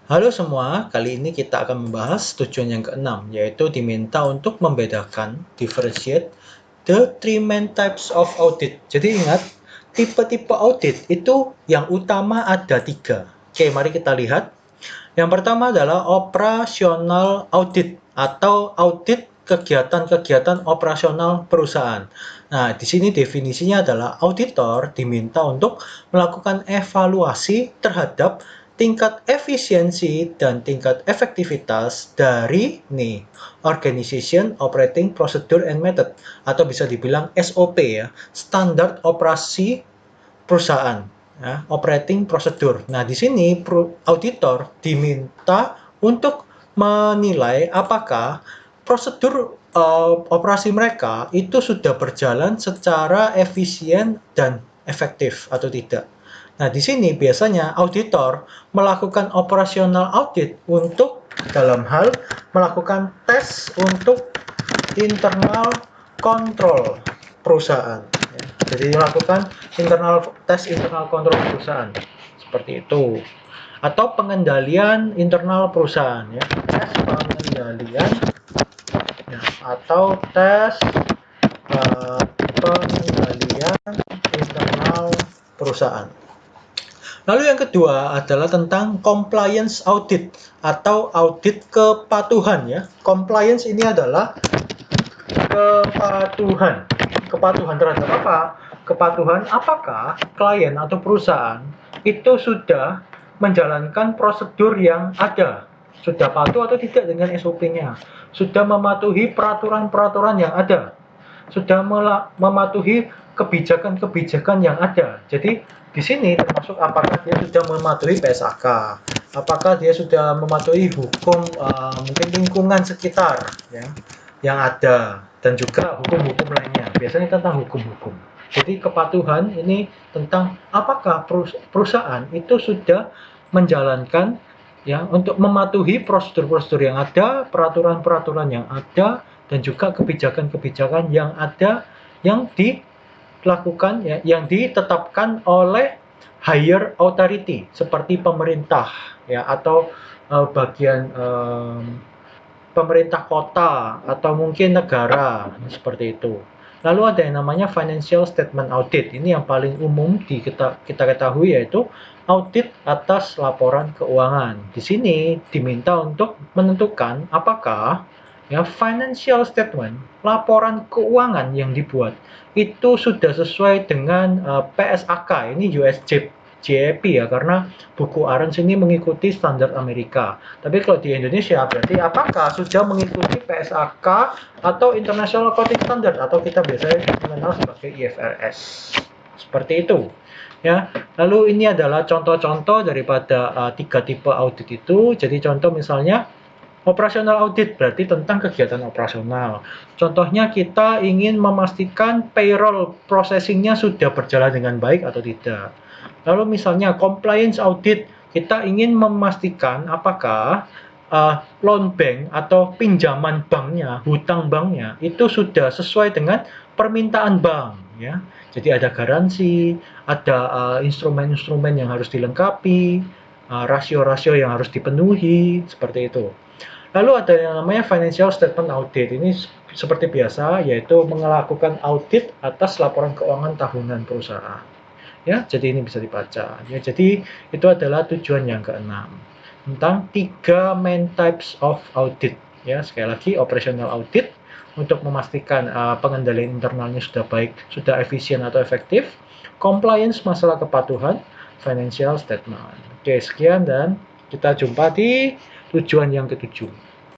Halo semua, kali ini kita akan membahas tujuan yang keenam, yaitu diminta untuk membedakan, differentiate, the three main types of audit. Jadi ingat, tipe-tipe audit itu yang utama ada 3. Oke, mari kita lihat. Yang pertama adalah operasional audit atau audit kegiatan-kegiatan operasional perusahaan. Nah, di sini definisinya adalah auditor diminta untuk melakukan evaluasi terhadap tingkat efisiensi dan tingkat efektivitas dari Organization Operating Procedure and Method, atau bisa dibilang SOP ya, standar operasi perusahaan, ya, operating procedure. Nah, di sini auditor diminta untuk menilai apakah prosedur operasi mereka itu sudah berjalan secara efisien dan efektif atau tidak. Nah, di sini biasanya auditor melakukan operasional audit untuk dalam hal melakukan tes untuk internal control perusahaan. Jadi melakukan tes internal control perusahaan seperti itu. Atau pengendalian internal perusahaan ya. Tes pengendalian ya, atau tes pengendalian internal perusahaan. Lalu yang kedua adalah tentang compliance audit atau audit kepatuhan ya. Compliance ini adalah kepatuhan. Kepatuhan terhadap apa? Kepatuhan apakah klien atau perusahaan itu sudah menjalankan prosedur yang ada, sudah patuh atau tidak dengan SOP-nya, sudah mematuhi peraturan-peraturan yang ada, sudah mematuhi kebijakan-kebijakan yang ada. Jadi di sini termasuk apakah dia sudah mematuhi PSAK, apakah dia sudah mematuhi hukum mungkin lingkungan sekitar ya yang ada, dan juga hukum-hukum lainnya. Biasanya tentang hukum-hukum. Jadi kepatuhan ini tentang apakah perusahaan itu sudah menjalankan ya untuk mematuhi prosedur-prosedur yang ada, peraturan-peraturan yang ada, dan juga kebijakan-kebijakan yang ada yang dilakukan ya, yang ditetapkan oleh higher authority seperti pemerintah ya, atau bagian pemerintah kota atau mungkin negara seperti itu. Lalu ada yang namanya financial statement audit. Ini yang paling umum kita ketahui, yaitu audit atas laporan keuangan. Di sini diminta untuk menentukan apakah ya financial statement, laporan keuangan yang dibuat itu sudah sesuai dengan PSAK, ini US JEP ya, karena buku Arens ini mengikuti standar Amerika. Tapi kalau di Indonesia berarti apakah sudah mengikuti PSAK atau International Accounting Standard atau kita biasanya mengenal sebagai IFRS. Seperti itu. Ya, lalu ini adalah contoh-contoh daripada 3 tipe audit itu. Jadi contoh misalnya operasional audit berarti tentang kegiatan operasional. Contohnya kita ingin memastikan payroll processing-nya sudah berjalan dengan baik atau tidak. Lalu misalnya compliance audit, kita ingin memastikan apakah loan bank atau pinjaman banknya, hutang banknya itu sudah sesuai dengan permintaan bank ya. Jadi ada garansi, ada instrumen-instrumen yang harus dilengkapi, rasio-rasio yang harus dipenuhi, seperti itu. Lalu ada yang namanya financial statement audit. Ini seperti biasa, yaitu melakukan audit atas laporan keuangan tahunan perusahaan. Ya, jadi ini bisa dibaca. Ya, jadi itu adalah tujuan yang keenam tentang 3 main types of audit. Ya, sekali lagi operational audit untuk memastikan pengendalian internalnya sudah baik, sudah efisien atau efektif. Compliance masalah kepatuhan, financial statement. Oke, sekian dan kita jumpa di tujuan yang ketujuh.